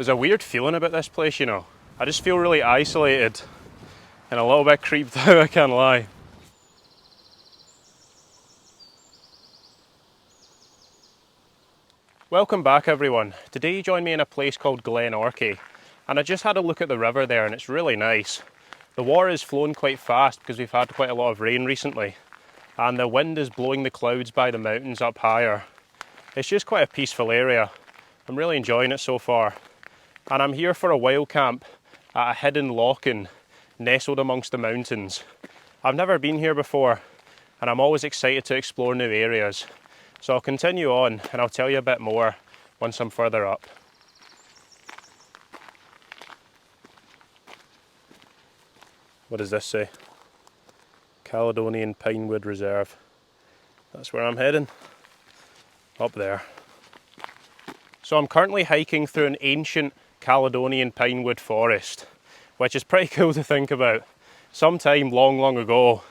There's a weird feeling about this place, you know. I just feel really isolated and a little bit creeped out, I can't lie. Welcome back everyone. Today you join me in a place called Glen Orchy, and I just had a look at the river there and it's really nice. The water is flowing quite fast because we've had quite a lot of rain recently, and the wind is blowing the clouds by the mountains up higher. It's just quite a peaceful area. I'm really enjoying it so far. And I'm here for a wild camp at a hidden Lochan nestled amongst the mountains. I've never been here before and I'm always excited to explore new areas. So I'll continue on and I'll tell you a bit more once I'm further up. What does this say? Caledonian Pinewood Reserve. That's where I'm heading. Up there. So I'm currently hiking through an ancient Caledonian pinewood forest, which is pretty cool to think about. Sometime long ago,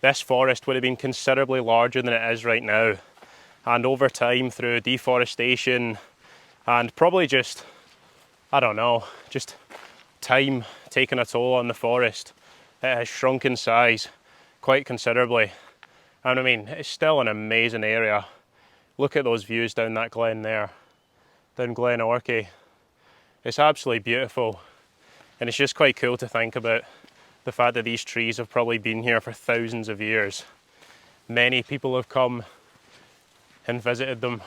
this forest would have been considerably larger than it is right now. And over time, through deforestation and probably just, I don't know, just time taking a toll on the forest, it has shrunk in size quite considerably. And I mean, it's still an amazing area. Look at those views down that glen there, down Glen Orchy. It's absolutely beautiful, and it's just quite cool to think about the fact that these trees have probably been here for thousands of years. Many people have come and visited them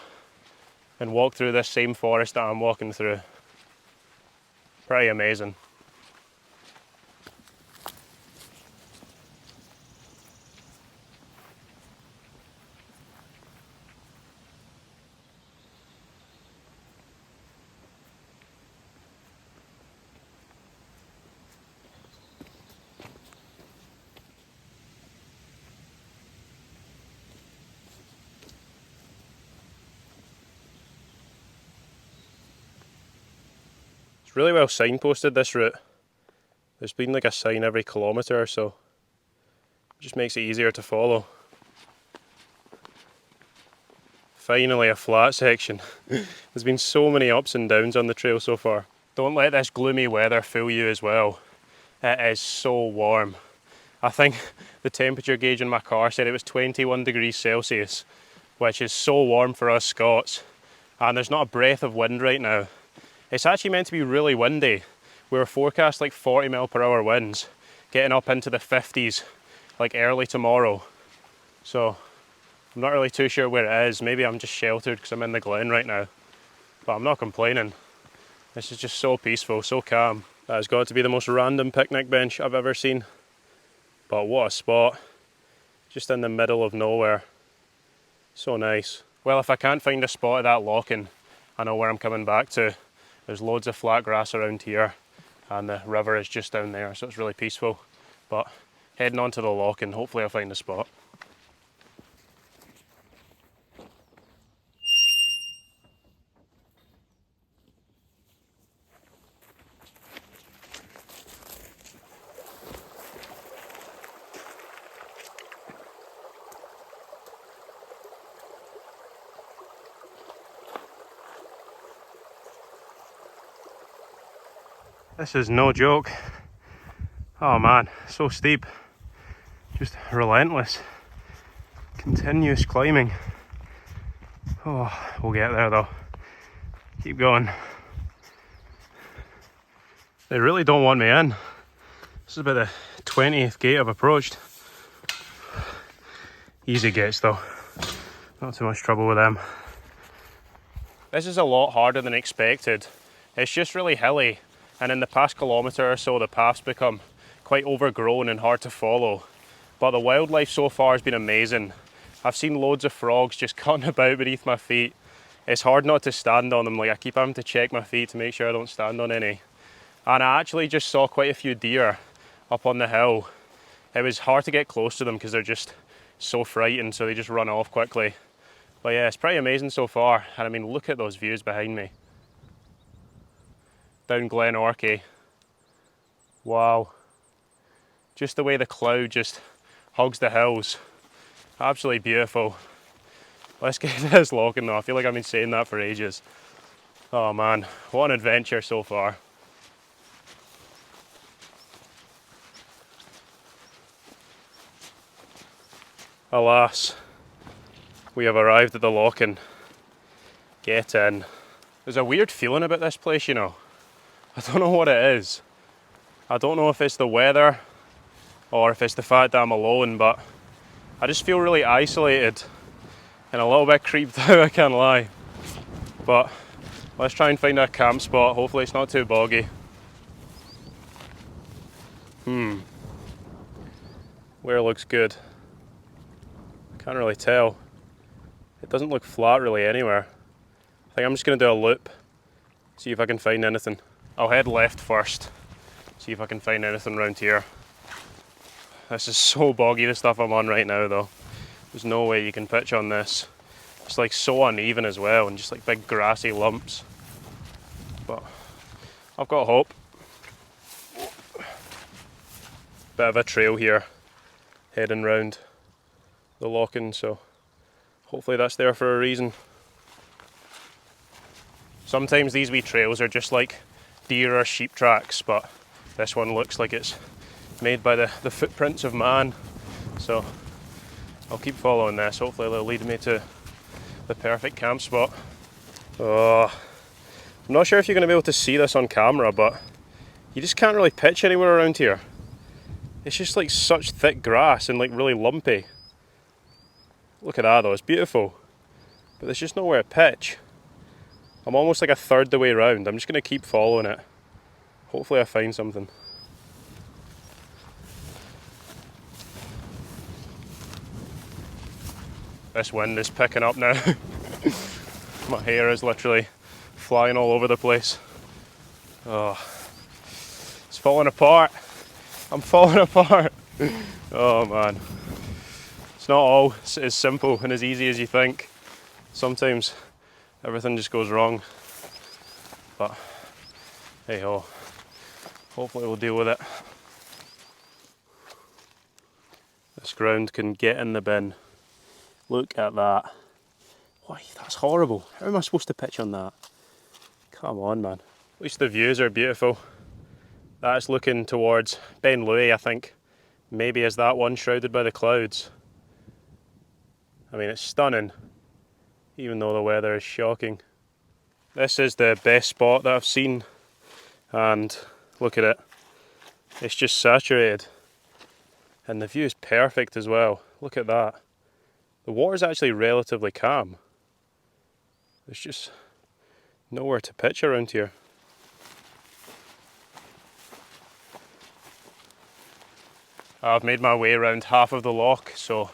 and walked through this same forest that I'm walking through. Pretty amazing. Really well signposted, this route. There's been like a sign every kilometre or so. It just makes it easier to follow. Finally a flat section. There's been so many ups and downs on the trail so far. Don't let this gloomy weather fool you as well. It is so warm. I think the temperature gauge in my car said it was 21 degrees Celsius, which is so warm for us Scots. And there's not a breath of wind right now. It's actually meant to be really windy. We were forecast like 40 mph winds, getting up into the 50s like early tomorrow. So I'm not really too sure where it is. Maybe I'm just sheltered because I'm in the glen right now. But I'm not complaining. This is just so peaceful, so calm. That has got to be the most random picnic bench I've ever seen. But what a spot. Just in the middle of nowhere. So nice. Well, if I can't find a spot at that Lochan, I know where I'm coming back to. There's loads of flat grass around here and the river is just down there, so it's really peaceful. But heading on to the Lochan, hopefully I'll find a spot. This is no joke. Oh man, so steep. Just relentless. Continuous climbing. Oh, we'll get there though. Keep going. They really don't want me in. This is about the 20th gate I've approached. Easy gates though. Not too much trouble with them. This is a lot harder than expected. It's just really hilly. And in the past kilometre or so, the path's become quite overgrown and hard to follow. But the wildlife so far has been amazing. I've seen loads of frogs just cutting about beneath my feet. It's hard not to stand on them. Like, I keep having to check my feet to make sure I don't stand on any. And I actually just saw quite a few deer up on the hill. It was hard to get close to them because they're just so frightened, so they just run off quickly. But yeah, it's pretty amazing so far. And I mean, look at those views behind me. Down Glen Orchy. Wow. Just the way the cloud just hugs the hills. Absolutely beautiful. Let's get to this Lochan though. I feel like I've been saying that for ages. Oh man, what an adventure so far. Alas, we have arrived at the Lochan. Get in. There's a weird feeling about this place, you know. I don't know what it is. I don't know if it's the weather or if it's the fact that I'm alone, but I just feel really isolated and a little bit creeped out, I can't lie. But let's try and find a camp spot. Hopefully it's not too boggy. Where looks good? I can't really tell. It doesn't look flat really anywhere. I think I'm just going to do a loop, see if I can find anything. I'll head left first, see if I can find anything around here. This is so boggy, the stuff I'm on right now though. There's no way you can pitch on this. It's like so uneven as well, and just like big grassy lumps. But I've got hope. Bit of a trail here, heading round the Lochan, so hopefully that's there for a reason. Sometimes these wee trails are just like deer or sheep tracks, but this one looks like it's made by the footprints of man. So I'll keep following this. Hopefully it'll lead me to the perfect camp spot. Oh, I'm not sure if you're going to be able to see this on camera, but you just can't really pitch anywhere around here. It's just like such thick grass and like really lumpy. Look at that though, it's beautiful. But there's just nowhere to pitch. I'm almost like a third the way around. I'm just going to keep following it. Hopefully I find something. This wind is picking up now. My hair is literally flying all over the place. Oh, it's falling apart. I'm falling apart. Oh man. It's not all as simple and as easy as you think. Sometimes everything just goes wrong. But hey ho, hopefully we'll deal with it. This ground can get in the bin. Look at that. Why, that's horrible. How am I supposed to pitch on that? Come on, man. At least the views are beautiful. That's looking towards Ben Louis, I think. Maybe is that one shrouded by the clouds. I mean, it's stunning, even though the weather is shocking. This is the best spot that I've seen, and look at it. It's just saturated, and the view is perfect as well. Look at that. The water's actually relatively calm. There's just nowhere to pitch around here. I've made my way around half of the loch, so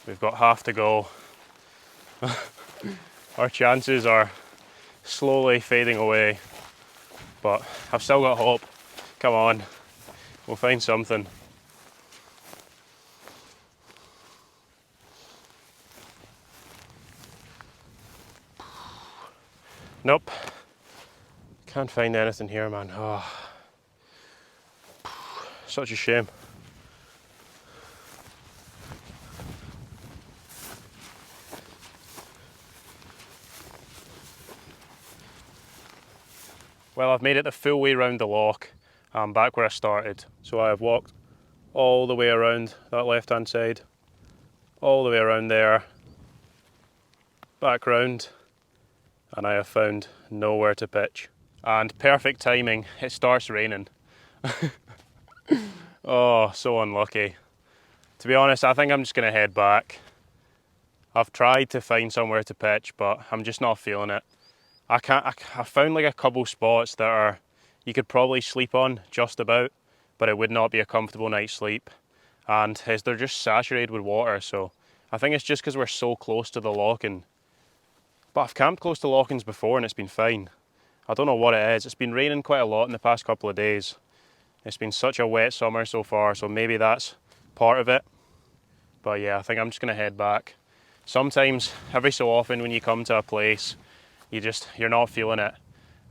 we've got half to go. Our chances are slowly fading away, but I've still got hope. Come on, we'll find something. Nope, can't find anything here, man. Oh, such a shame. Well, I've made it the full way around the loch. I'm back where I started. So I have walked all the way around that left hand side, all the way around there, back round, and I have found nowhere to pitch. And perfect timing, it starts raining. Oh, so unlucky. To be honest, I think I'm just going to head back. I've tried to find somewhere to pitch, but I'm just not feeling it. I found like a couple spots that are you could probably sleep on just about, but it would not be a comfortable night's sleep. And they're just saturated with water, so I think it's just because we're so close to the Lochan. But I've camped close to Lochans before and it's been fine. I don't know what it is. It's been raining quite a lot in the past couple of days. It's been such a wet summer so far, so maybe that's part of it. But yeah, I think I'm just going to head back. Sometimes, every so often when you come to a place, you're not feeling it.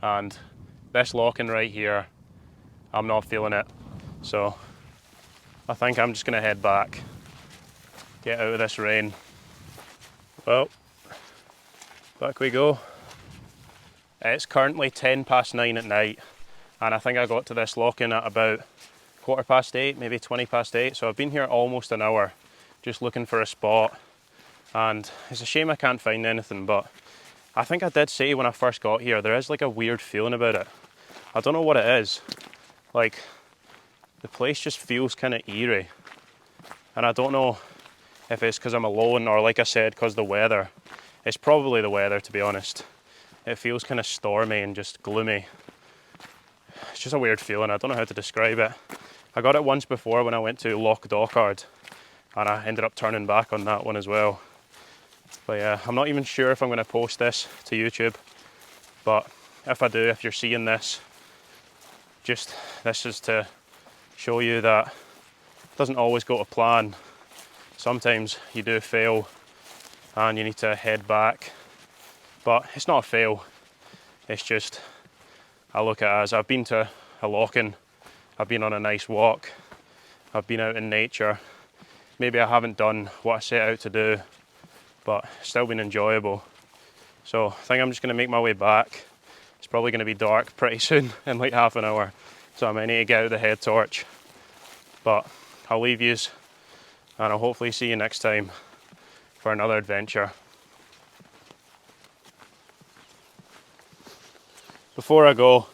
And this Lochan right here, I'm not feeling it. So I think I'm just going to head back, get out of this rain. Well, back we go. It's currently 9:10 at night, and I think I got to this lock-in at about 8:15, maybe 8:20. So I've been here almost an hour just looking for a spot, and it's a shame I can't find anything, but I think I did say when I first got here, there is like a weird feeling about it. I don't know what it is. Like, the place just feels kind of eerie, and I don't know if it's because I'm alone or, like I said, because the weather. It's probably the weather, to be honest. It feels kind of stormy and just gloomy. It's just a weird feeling. I don't know how to describe it. I got it once before when I went to Lochan Coire, and I ended up turning back on that one as well. But yeah, I'm not even sure if I'm going to post this to YouTube, but if I do, if you're seeing this, this is to show you that it doesn't always go to plan. Sometimes you do fail and you need to head back, but it's not a fail. It's just, I look at it as I've been to a lock-in, I've been on a nice walk, I've been out in nature. Maybe I haven't done what I set out to do, but it's still been enjoyable. So I think I'm just going to make my way back. It's probably going to be dark pretty soon, in like half an hour, so I might need to get out the head torch. But I'll leave yous, and I'll hopefully see you next time for another adventure. Before I go,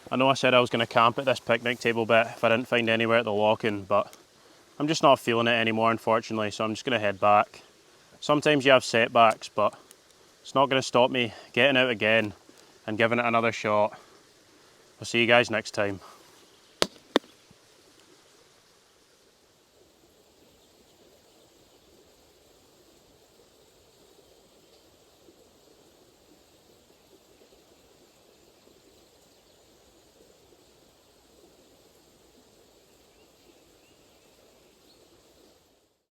I know I said I was going to camp at this picnic table bit if I didn't find anywhere at the lock-in, but I'm just not feeling it anymore, unfortunately, so I'm just going to head back. Sometimes you have setbacks, but it's not going to stop me getting out again and giving it another shot. I'll see you guys next time.